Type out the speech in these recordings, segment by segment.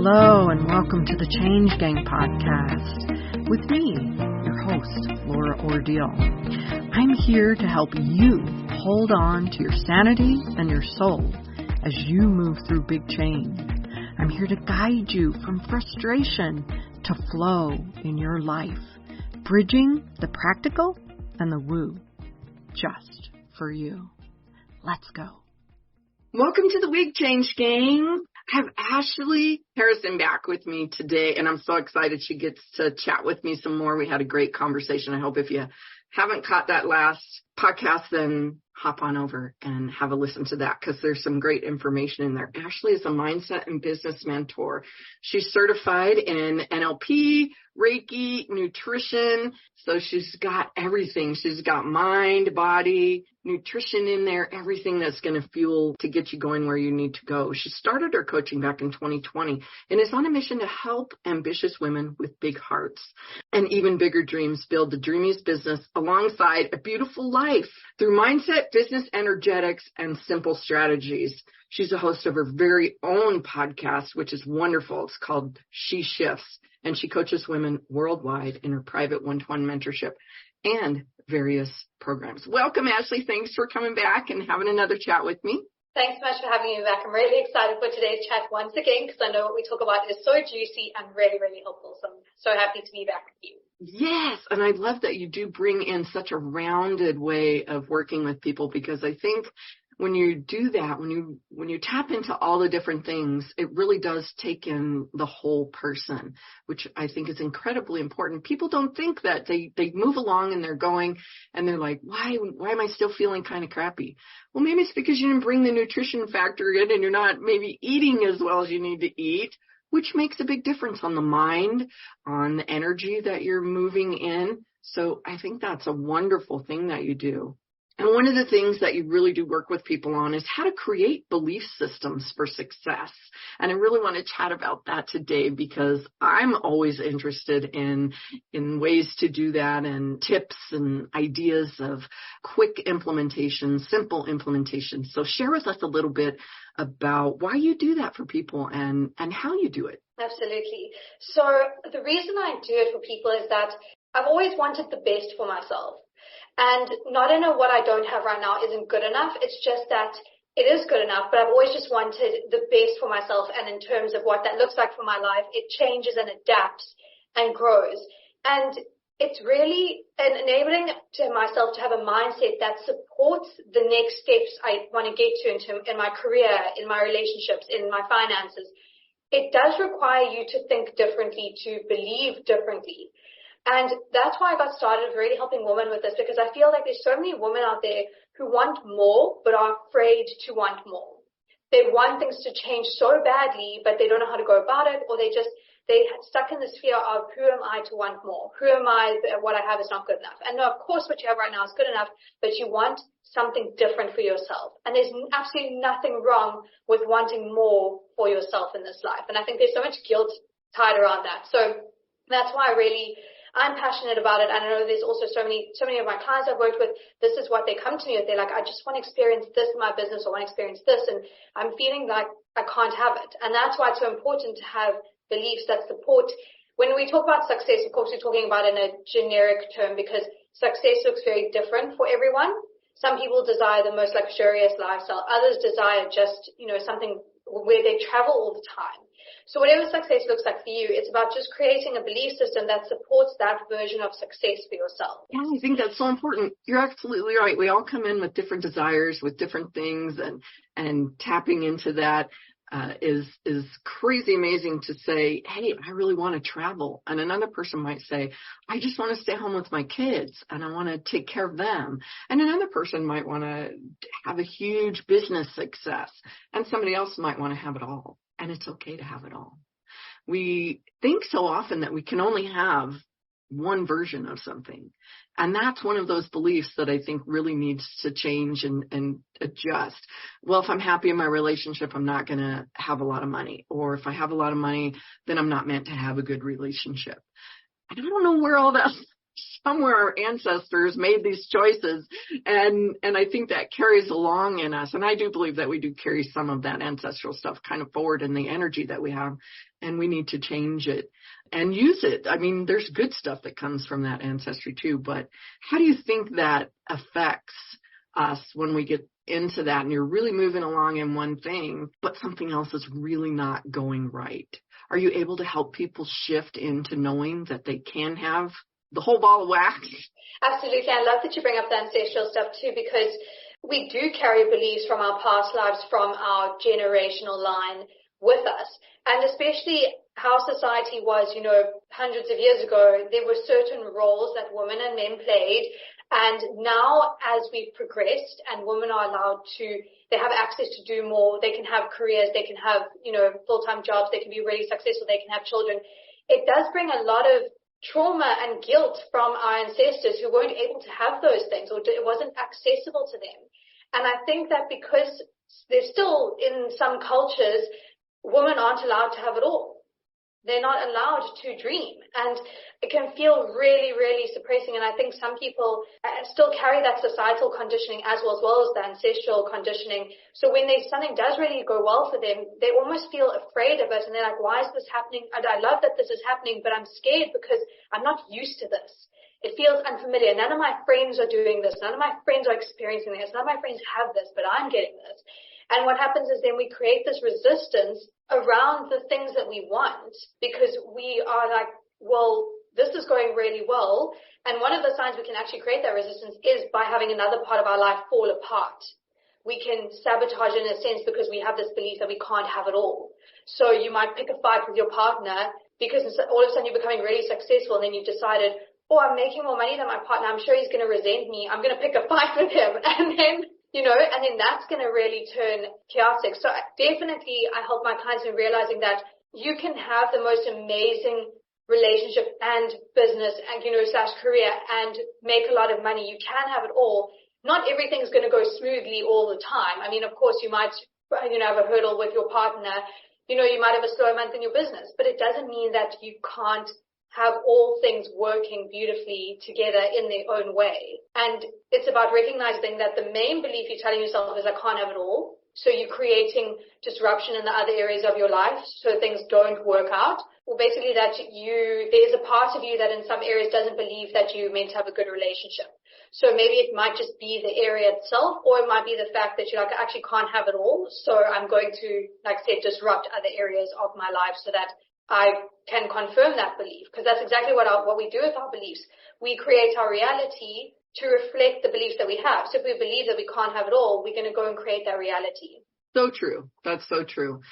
Hello and welcome to the Change Gang podcast with me, your host, Laura Ordile. I'm here to help you hold on to your sanity and your soul as you move through big change. I'm here to guide you from frustration to flow in your life, bridging the practical and the woo, just for you. Let's go. Welcome to the Big Change Gang. I have Ashleigh Harrison back with me today, and I'm so excited she gets to chat with me some more. We had a great conversation. I hope if you haven't caught that last podcast, then hop on over and have a listen to that because there's some great information in there. Ashleigh is a mindset and business mentor. She's certified in NLP, Reiki, nutrition. So she's got everything. She's got mind, body, nutrition in there, everything that's going to fuel to get you going where you need to go. She started her coaching back in 2020 and is on a mission to help ambitious women with big hearts and even bigger dreams build the dreamiest business alongside a beautiful life through mindset, business energetics, and simple strategies. She's a host of her very own podcast, which is wonderful. It's called Sheshifts, and she coaches women worldwide in her private one-to-one mentorship and various programs. Welcome, Ashleigh. Thanks for coming back and having another chat with me. Thanks so much for having me back. I'm really excited for today's chat once again because I know what we talk about is so juicy and really, really helpful. So I'm so happy to be back with you. Yes, and I love that you do bring in such a rounded way of working with people because I think when you do that, when you tap into all the different things, it really does take in the whole person, which I think is incredibly important. People don't think that they move along and they're going and they're like, why am I still feeling kind of crappy? Well, maybe it's because you didn't bring the nutrition factor in and you're not maybe eating as well as you need to eat, which makes a big difference on the mind, on the energy that you're moving in. So I think that's a wonderful thing that you do. And one of the things that you really do work with people on is how to create belief systems for success. And I really want to chat about that today because I'm always interested in ways to do that and tips and ideas of quick implementation, simple implementation. So share with us a little bit about why you do that for people and how you do it. Absolutely. So the reason I do it for people is that I've always wanted the best for myself. And not in a what I don't have right now isn't good enough. It's just that it is good enough, but I've always just wanted the best for myself. And in terms of what that looks like for my life, it changes and adapts and grows. And it's really enabling to myself to have a mindset that supports the next steps I want to get to in my career, in my relationships, in my finances. It does require you to think differently, to believe differently. And that's why I got started really helping women with this because I feel like there's so many women out there who want more but are afraid to want more. They want things to change so badly, but they don't know how to go about it, or they're stuck in this fear of who am I to want more? Who am I that what I have is not good enough? And no, of course what you have right now is good enough, but you want something different for yourself. And there's absolutely nothing wrong with wanting more for yourself in this life. And I think there's so much guilt tied around that. So that's why I'm passionate about it. And I know there's also so many of my clients I've worked with, this is what they come to me with. They're like, I just want to experience this in my business or want to experience this. And I'm feeling like I can't have it. And that's why it's so important to have beliefs that support. When we talk about success, of course, we're talking about in a generic term because success looks very different for everyone. Some people desire the most luxurious lifestyle. Others desire just, something where they travel all the time. So whatever success looks like for you, it's about just creating a belief system that supports that version of success for yourself. Yeah, I think that's so important. You're absolutely right. We all come in with different desires, with different things, and tapping into that is crazy amazing to say, hey, I really want to travel. And another person might say, I just want to stay home with my kids and I want to take care of them. And another person might want to have a huge business success. And somebody else might want to have it all. And it's okay to have it all. We think so often that we can only have one version of something. And that's one of those beliefs that I think really needs to change and adjust. Well, if I'm happy in my relationship, I'm not going to have a lot of money. Or if I have a lot of money, then I'm not meant to have a good relationship. And I don't know where all that somewhere our ancestors made these choices. And I think that carries along in us. And I do believe that we do carry some of that ancestral stuff kind of forward in the energy that we have. And we need to change it and use it. I mean, there's good stuff that comes from that ancestry too. But how do you think that affects us when we get into that and you're really moving along in one thing, but something else is really not going right? Are you able to help people shift into knowing that they can have the whole ball of wax? Absolutely. I love that you bring up the ancestral stuff too, because we do carry beliefs from our past lives, from our generational line with us. And especially how society was, hundreds of years ago, there were certain roles that women and men played. And now as we've progressed and women are allowed to, they have access to do more, they can have careers, they can have, full-time jobs, they can be really successful, they can have children. It does bring a lot of trauma and guilt from our ancestors who weren't able to have those things, or it wasn't accessible to them. And I think that because there's still in some cultures, women aren't allowed to have it all. They're not allowed to dream. And it can feel really, really suppressing. And I think some people still carry that societal conditioning as well as the ancestral conditioning. So when something does really go well for them, they almost feel afraid of it. And they're like, why is this happening? And I love that this is happening, but I'm scared because I'm not used to this. It feels unfamiliar. None of my friends are doing this. None of my friends are experiencing this. None of my friends have this, but I'm getting this. And what happens is then we create this resistance around the things that we want, because we are like, well, this is going really well. And one of the signs we can actually create that resistance is by having another part of our life fall apart. We can sabotage in a sense because we have this belief that we can't have it all. So you might pick a fight with your partner because all of a sudden you're becoming really successful, and then you've decided, oh, I'm making more money than my partner. I'm sure he's going to resent me. I'm going to pick a fight with him. And then that's going to really turn chaotic. So definitely I help my clients in realizing that you can have the most amazing relationship and business and, / career and make a lot of money. You can have it all. Not everything's going to go smoothly all the time. I mean, of course, you might, have a hurdle with your partner. You might have a slow month in your business, but it doesn't mean that you can't have all things working beautifully together in their own way. And it's about recognizing that the main belief you're telling yourself is, I can't have it all. So you're creating disruption in the other areas of your life so things don't work out. Or basically that there's a part of you that in some areas doesn't believe that you're meant to have a good relationship. So maybe it might just be the area itself, or it might be the fact that you're like, I actually can't have it all. So I'm going to, like I said, disrupt other areas of my life so that I can confirm that belief, because that's exactly what we do with our beliefs. We create our reality to reflect the beliefs that we have. So if we believe that we can't have it all, we're going to go and create that reality. So true. That's so true.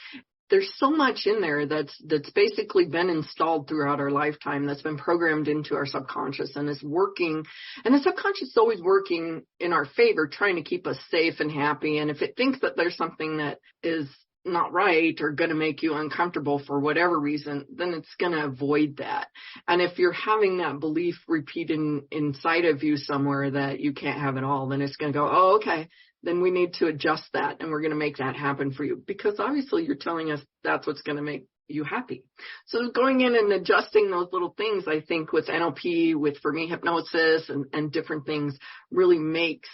There's so much in there that's basically been installed throughout our lifetime, that's been programmed into our subconscious and is working. And the subconscious is always working in our favor, trying to keep us safe and happy. And if it thinks that there's something that is not right or going to make you uncomfortable for whatever reason, then it's going to avoid that. And if you're having that belief repeated inside of you somewhere that you can't have it all, then it's going to go, oh, okay, then we need to adjust that, and we're going to make that happen for you, because obviously you're telling us that's what's going to make you happy. So going in and adjusting those little things, I think with NLP, for me, hypnosis and different things really makes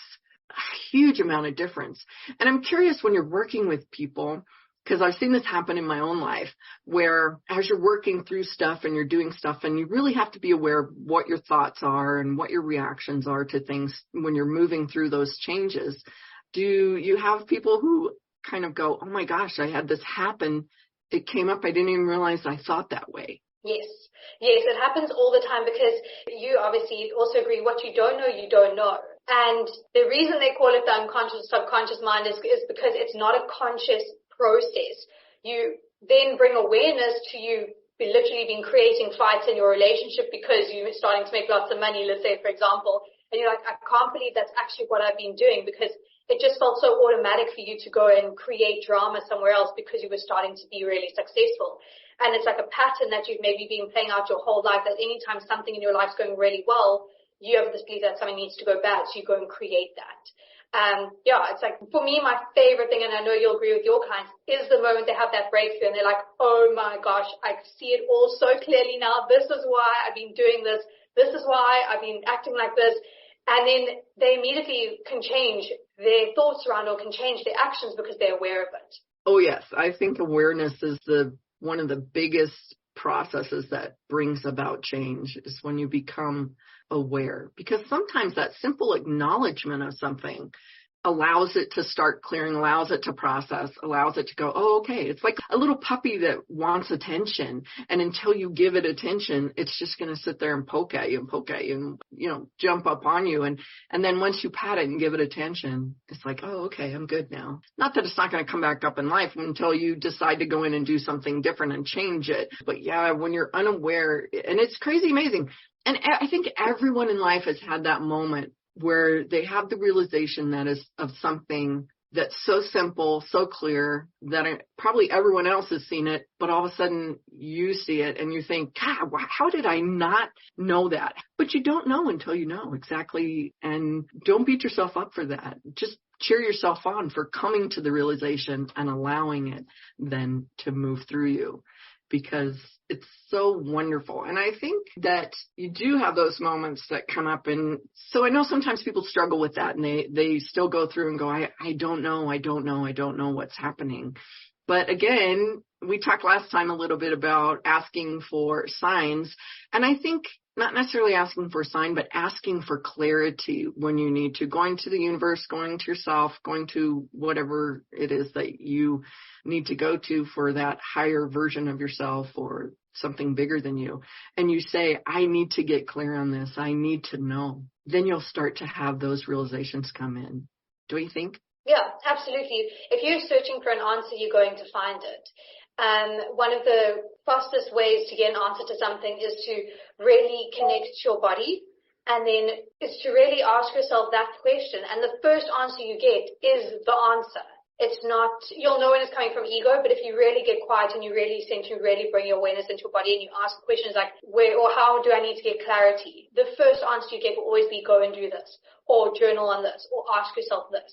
a huge amount of difference. And I'm curious, when you're working with people, because I've seen this happen in my own life, where as you're working through stuff and you're doing stuff, and you really have to be aware of what your thoughts are and what your reactions are to things when you're moving through those changes. Do you have people who kind of go, oh my gosh, I had this happen. It came up. I didn't even realize I thought that way. Yes, it happens all the time, because you obviously also agree, what you don't know, you don't know. And the reason they call it the unconscious, subconscious mind is because it's not a conscious process. You then bring awareness to you literally been creating fights in your relationship because you're starting to make lots of money, let's say, for example, and you're like, I can't believe that's actually what I've been doing, because it just felt so automatic for you to go and create drama somewhere else because you were starting to be really successful. And it's like a pattern that you've maybe been playing out your whole life, that anytime something in your life's going really well, you have this belief that something needs to go bad, so you go and create that. It's like, for me, my favorite thing, and I know you'll agree with your clients, is the moment they have that breakthrough and they're like, oh my gosh, I see it all so clearly now. This is why I've been doing this this is why I've been acting like this. And then they immediately can change their thoughts around or can change their actions because they're aware of it. Oh, yes. I think awareness is one of the biggest processes that brings about change is when you become aware. Because sometimes that simple acknowledgement of something allows it to start clearing, allows it to process, allows it to go, oh, okay. It's like a little puppy that wants attention. And until you give it attention, it's just going to sit there and poke at you and, jump up on you. And then once you pat it and give it attention, it's like, oh, okay, I'm good now. Not that it's not going to come back up in life until you decide to go in and do something different and change it. But yeah, when you're unaware, and it's crazy amazing. And I think everyone in life has had that moment where they have the realization that is of something that's so simple, so clear that probably everyone else has seen it, but all of a sudden you see it and you think, God, how did I not know that? But you don't know until you know exactly. And don't beat yourself up for that. Just cheer yourself on for coming to the realization and allowing it then to move through you, because it's so wonderful. And I think that you do have those moments that come up. And so I know sometimes people struggle with that and they still go through and go, I don't know what's happening. But again, we talked last time a little bit about asking for signs. And I think not necessarily asking for a sign, but asking for clarity when you need to, going to the universe, going to yourself, going to whatever it is that you need to go to for that higher version of yourself or something bigger than you. And you say, I need to get clear on this. I need to know. Then you'll start to have those realizations come in. Do you think? Yeah, absolutely. If you're searching for an answer, you're going to find it. One of the fastest ways to get an answer to something is to really connect to your body. And then it's to really ask yourself that question. And the first answer you get is the answer. It's not, you'll know when it's coming from ego, but if you really get quiet and you really bring your awareness into your body and you ask questions like, where or how do I need to get clarity? The first answer you get will always be go and do this, or journal on this, or ask yourself this.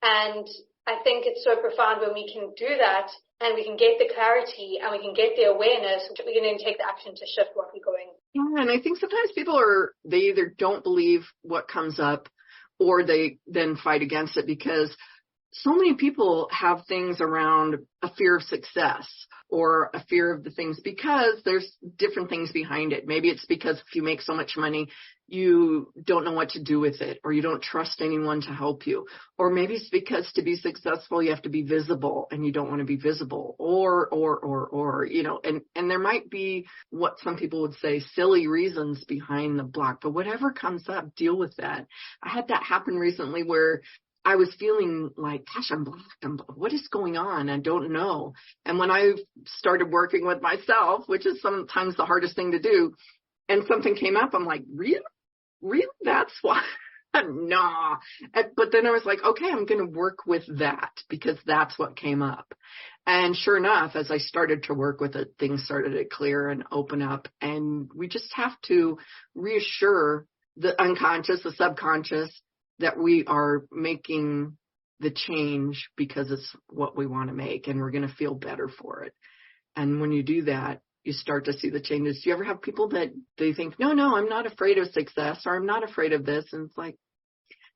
And I think it's so profound when we can do that and we can get the clarity and we can get the awareness, we can then take the action to shift what we're going. Yeah, and I think sometimes people they either don't believe what comes up or they then fight against it, because so many people have things around a fear of success or a fear of the things because there's different things behind it. Maybe it's because if you make so much money, you don't know what to do with it, or you don't trust anyone to help you. Or maybe it's because to be successful, you have to be visible and you don't want to be visible, or, and there might be what some people would say silly reasons behind the block, but whatever comes up, deal with that. I had that happen recently where I was feeling like, gosh, I'm blocked. What is going on? I don't know. And when I started working with myself, which is sometimes the hardest thing to do, and something came up, I'm like, really? That's why? Nah. But then I was like, okay, I'm going to work with that because that's what came up. And sure enough, as I started to work with it, things started to clear and open up. And we just have to reassure the unconscious, the subconscious, that we are making the change because it's what we want to make and we're going to feel better for it. And when you do that, you start to see the changes. Do you ever have people that they think, no, I'm not afraid of success, or I'm not afraid of this? And it's like,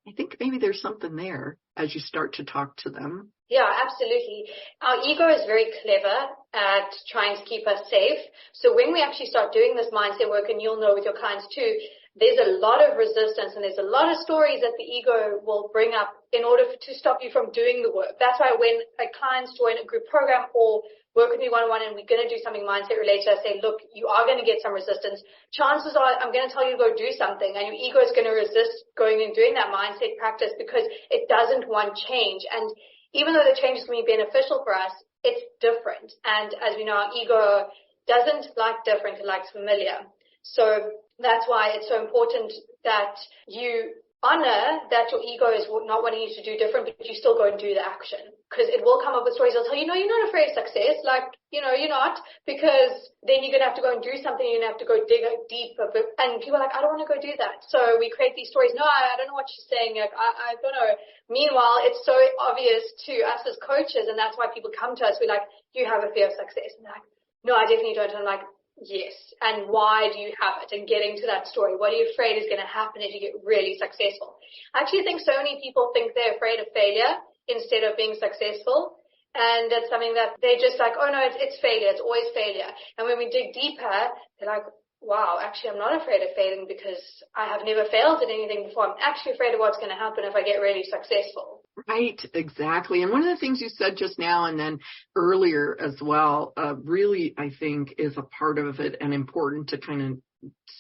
I think maybe there's something there as you start to talk to them. Yeah, absolutely. Our ego is very clever at trying to keep us safe. So when we actually start doing this mindset work, and you'll know with your clients too, there's a lot of resistance and there's a lot of stories that the ego will bring up in order to stop you from doing the work. That's why when clients join a group program or work with me one-on-one and we're going to do something mindset related, I say, look, you are going to get some resistance. Chances are I'm going to tell you to go do something and your ego is going to resist going and doing that mindset practice because it doesn't want change. And even though the change is going to be beneficial for us, it's different. And as we know, our ego doesn't like different, it likes familiar. So that's why it's so important that you honor that your ego is not wanting you to do different, but you still go and do the action. Because it will come up with stories that'll tell you, no, you're not afraid of success. You're not, because then you're going to have to go and do something. You're going to have to go dig deeper. And people are like, I don't want to go do that. So we create these stories. No, I don't know what she's saying. I don't know. Meanwhile, it's so obvious to us as coaches. And that's why people come to us. We're like, you have a fear of success. And they're like, no, I definitely don't. And I'm like, Yes. And why do you have it? And getting to that story. What are you afraid is going to happen if you get really successful? I actually think so many people think they're afraid of failure instead of being successful. And that's something that they're just like, oh no, it's failure. It's always failure. And when we dig deeper, they're like, wow, actually I'm not afraid of failing because I have never failed at anything before. I'm actually afraid of what's going to happen if I get really successful. Right, exactly. And one of the things you said just now and then earlier as well, really, I think is a part of it and important to kind of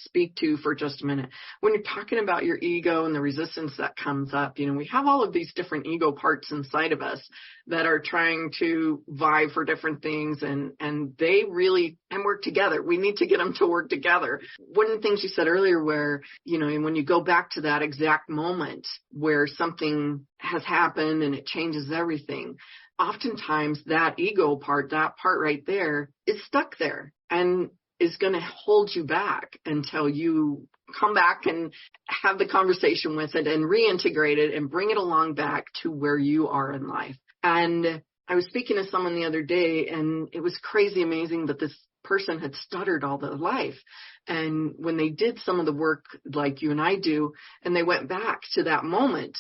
speak to for just a minute. When you're talking about your ego and the resistance that comes up, we have all of these different ego parts inside of us that are trying to vie for different things, and they really and work together. We need to get them to work together. One of the things you said earlier where, when you go back to that exact moment where something has happened and it changes everything, oftentimes that ego part, that part right there is stuck there and is going to hold you back until you come back and have the conversation with it and reintegrate it and bring it along back to where you are in life. And I was speaking to someone the other day, and it was crazy amazing that this person had stuttered all their life. And when they did some of the work like you and I do, and they went back to that moment,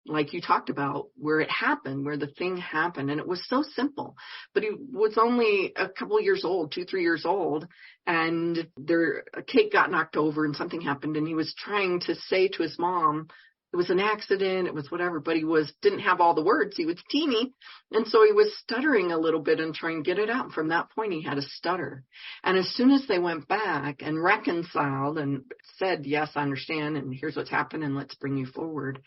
like you talked about, where it happened, where the thing happened. And it was so simple, but he was only a couple years old, 2-3 years old. And a cake got knocked over and something happened. And he was trying to say to his mom, it was an accident, it was whatever, but he didn't have all the words. He was teeny. And so he was stuttering a little bit and trying to get it out. And from that point, he had a stutter. And as soon as they went back and reconciled and said, yes, I understand. And here's what's happened. And let's bring you forward.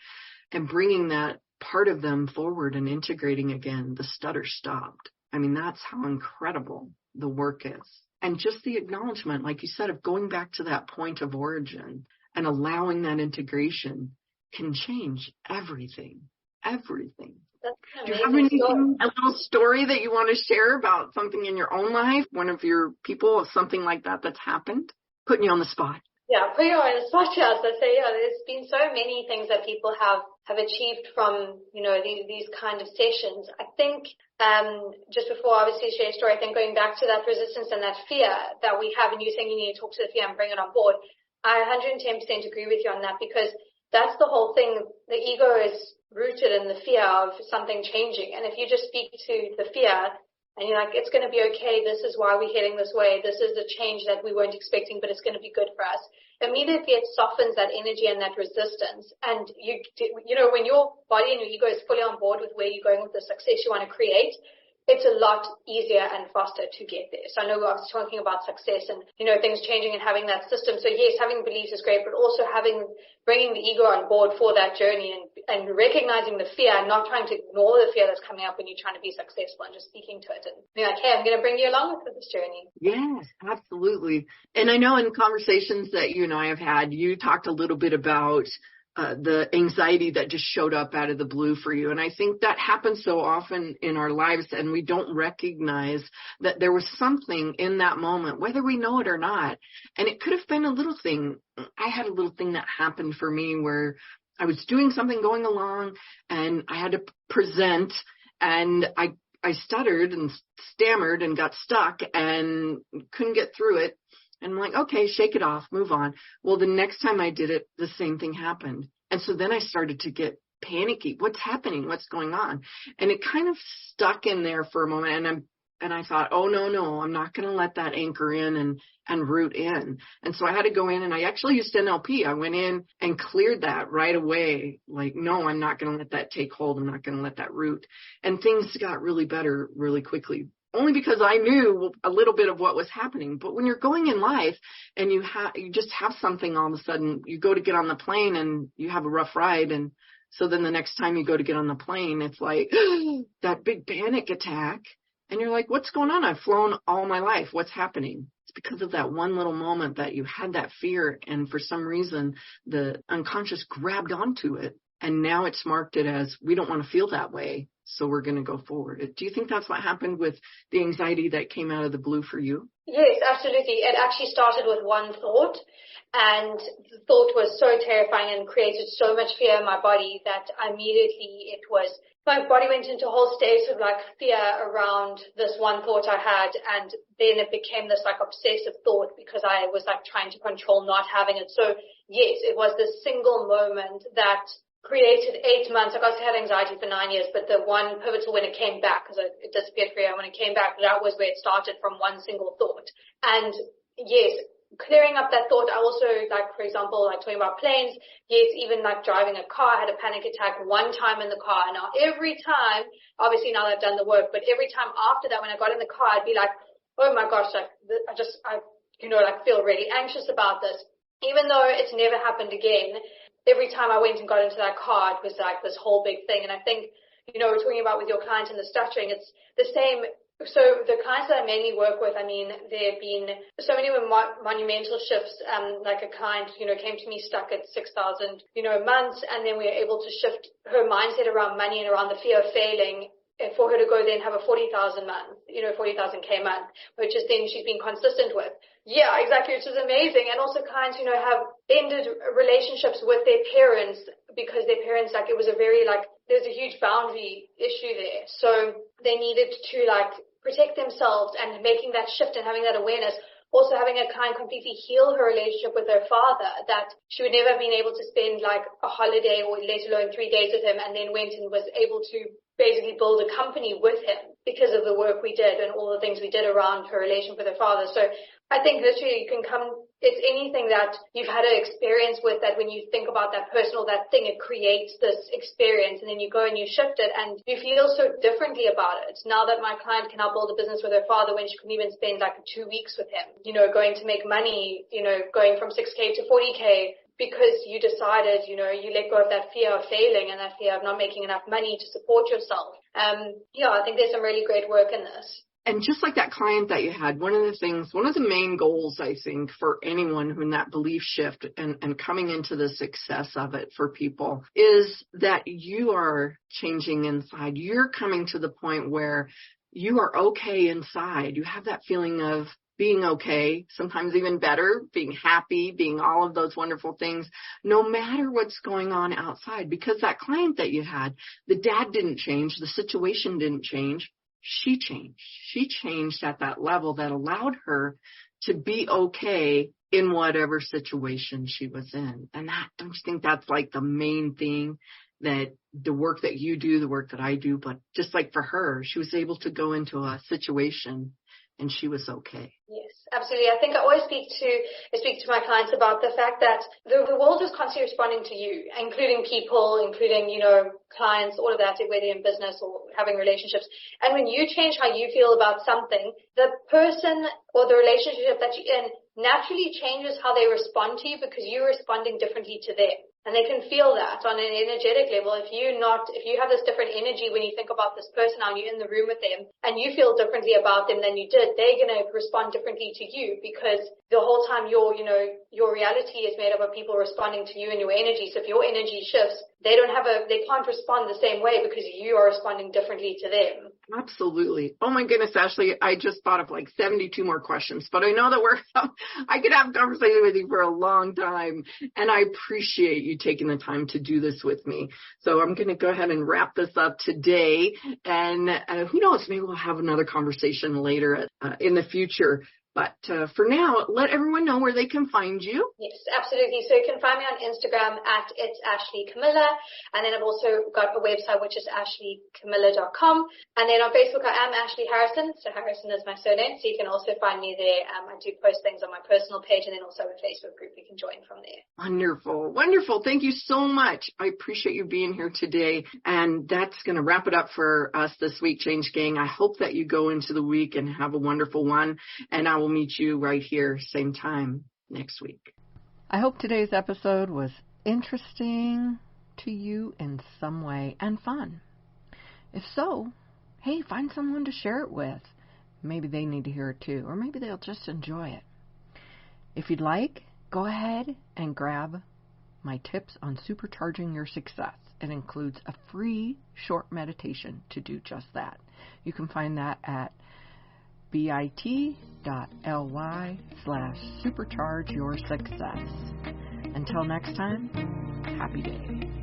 And bringing that part of them forward and integrating again, the stutter stopped. I mean, that's how incredible the work is. And just the acknowledgement, like you said, of going back to that point of origin and allowing that integration can change everything, everything. Do you have anything, a little story that you want to share about something in your own life, one of your people, something like that that's happened? Putting you on the spot. Yeah, put you on the spot, as I say, there's been so many things that people have achieved from, these kind of sessions. I think, just before obviously share a story, I think going back to that resistance and that fear that we have, and you saying you need to talk to the fear and bring it on board, I 110% agree with you on that, because that's the whole thing. The ego is rooted in the fear of something changing. And if you just speak to the fear, and you're like, it's going to be okay. This is why we're heading this way. This is the change that we weren't expecting, but it's going to be good for us. Immediately it softens that energy and that resistance. And when your body and your ego is fully on board with where you're going with the success you want to create, it's a lot easier and faster to get there. So I know I was talking about success and, things changing and having that system. So yes, having beliefs is great, but also bringing the ego on board for that journey and recognizing the fear and not trying to ignore the fear that's coming up when you're trying to be successful and just speaking to it and being like, hey, I'm going to bring you along with this journey. Yes, absolutely. And I know in conversations that you and I have had, you talked a little bit about the anxiety that just showed up out of the blue for you. And I think that happens so often in our lives, and we don't recognize that there was something in that moment, whether we know it or not. And it could have been a little thing. I had a little thing that happened for me where I was doing something going along and I had to present, and I stuttered and stammered and got stuck and couldn't get through it. And I'm like, okay, shake it off, move on. Well, the next time I did it, the same thing happened. And so then I started to get panicky. What's happening? What's going on? And it kind of stuck in there for a moment. And I thought, oh, no, I'm not going to let that anchor in and root in. And so I had to go in, and I actually used NLP. I went in and cleared that right away. Like, no, I'm not going to let that take hold. I'm not going to let that root. And things got really better really quickly. Only because I knew a little bit of what was happening. But when you're going in life and you just have something all of a sudden, you go to get on the plane and you have a rough ride. And so then the next time you go to get on the plane, it's like that big panic attack. And you're like, what's going on? I've flown all my life. What's happening? It's because of that one little moment that you had that fear. And for some reason, the unconscious grabbed onto it And now it's marked it as, we don't want to feel that way, so we're going to go forward. Do you think that's what happened with the anxiety that came out of the blue for you? Yes, absolutely. It actually started with one thought, and the thought was so terrifying and created so much fear in my body that immediately my body went into a whole state of like fear around this one thought I had, and then it became this like obsessive thought because I was like trying to control not having it. So yes, it was this single moment that created 8 months. Like I had anxiety for 9 years, but the one pivotal when it came back, because it disappeared for a year, when it came back, that was where it started, from one single thought. And yes, clearing up that thought. I also, like, for example, like talking about planes, yes, even like driving a car, I had a panic attack one time in the car. Now, every time, obviously now that I've done the work, but every time after that, when I got in the car, I'd be like, oh my gosh, like, I feel really anxious about this. Even though it's never happened again, every time I went and got into that car, it was like this whole big thing. And I think, we're talking about with your client and the stuttering, it's the same. So the clients that I mainly work with, I mean, there have been so many monumental shifts. Like a client, came to me stuck at 6,000, months, and then we were able to shift her mindset around money and around the fear of failing, for her to go then have a 40,000 month, 40,000K month, which is then she's been consistent with. Yeah, exactly, which is amazing. And also clients, have ended relationships with their parents because their parents, like, it was a very, like, there's a huge boundary issue there. So they needed to, like, protect themselves, and making that shift and having that awareness. Also having a client completely heal her relationship with her father, that she would never have been able to spend like a holiday or let alone 3 days with him, and then went and was able to basically build a company with him because of the work we did and all the things we did around her relationship with her father. So I think literally it's anything that you've had an experience with, that when you think about that person or that thing, it creates this experience, and then you go and you shift it and you feel so differently about it. Now that my client can now build a business with her father when she couldn't even spend like 2 weeks with him, going to make money, going from 6K to 40K, because you decided, you let go of that fear of failing and that fear of not making enough money to support yourself. I think there's some really great work in this. And just like that client that you had, one of the main goals, I think, for anyone who in that belief shift and coming into the success of it for people, is that you are changing inside. You're coming to the point where you are okay inside. You have that feeling of being okay, sometimes even better, being happy, being all of those wonderful things, no matter what's going on outside. Because that client that you had, the dad didn't change, the situation didn't change. She changed. She changed at that level that allowed her to be okay in whatever situation she was in. And don't you think that's like the main thing, that the work that you do, the work that I do, but just like for her, she was able to go into a situation and she was okay. Yes, absolutely. I think I always speak to my clients about the fact that the world is constantly responding to you, including people, including, clients, all of that, whether in business or having relationships. And when you change how you feel about something, the person or the relationship that you're in naturally changes how they respond to you, because you're responding differently to them. And they can feel that on an energetic level. If you have this different energy when you think about this person, and you're in the room with them and you feel differently about them than you did, they're going to respond differently to you, because the whole time your reality is made up of people responding to you and your energy. So if your energy shifts, they can't respond the same way because you are responding differently to them. Absolutely. Oh my goodness, Ashleigh, I just thought of like 72 more questions, but I know that I could have a conversation with you for a long time, and I appreciate you taking the time to do this with me. So I'm going to go ahead and wrap this up today, and who knows, maybe we'll have another conversation later in the future. But for now, let everyone know where they can find you. Yes, absolutely. So you can find me on Instagram at It's AshleighCamilla. And then I've also got a website, which is AshleighCamilla.com. And then on Facebook, I am Ashleigh Harrison. So Harrison is my surname. So you can also find me there. I do post things on my personal page, and then also a Facebook group you can join from there. Wonderful. Wonderful. Thank you so much. I appreciate you being here today. And that's going to wrap it up for us this week, Change Gang. I hope that you go into the week and have a wonderful one. And I will meet you right here, same time next week. I hope today's episode was interesting to you in some way and fun. If so, hey, find someone to share it with. Maybe they need to hear it too, or maybe they'll just enjoy it. If you'd like, go ahead and grab my tips on supercharging your success. It includes a free short meditation to do just that. You can find that at bit.ly/superchargeyoursuccess. Until next time, happy day.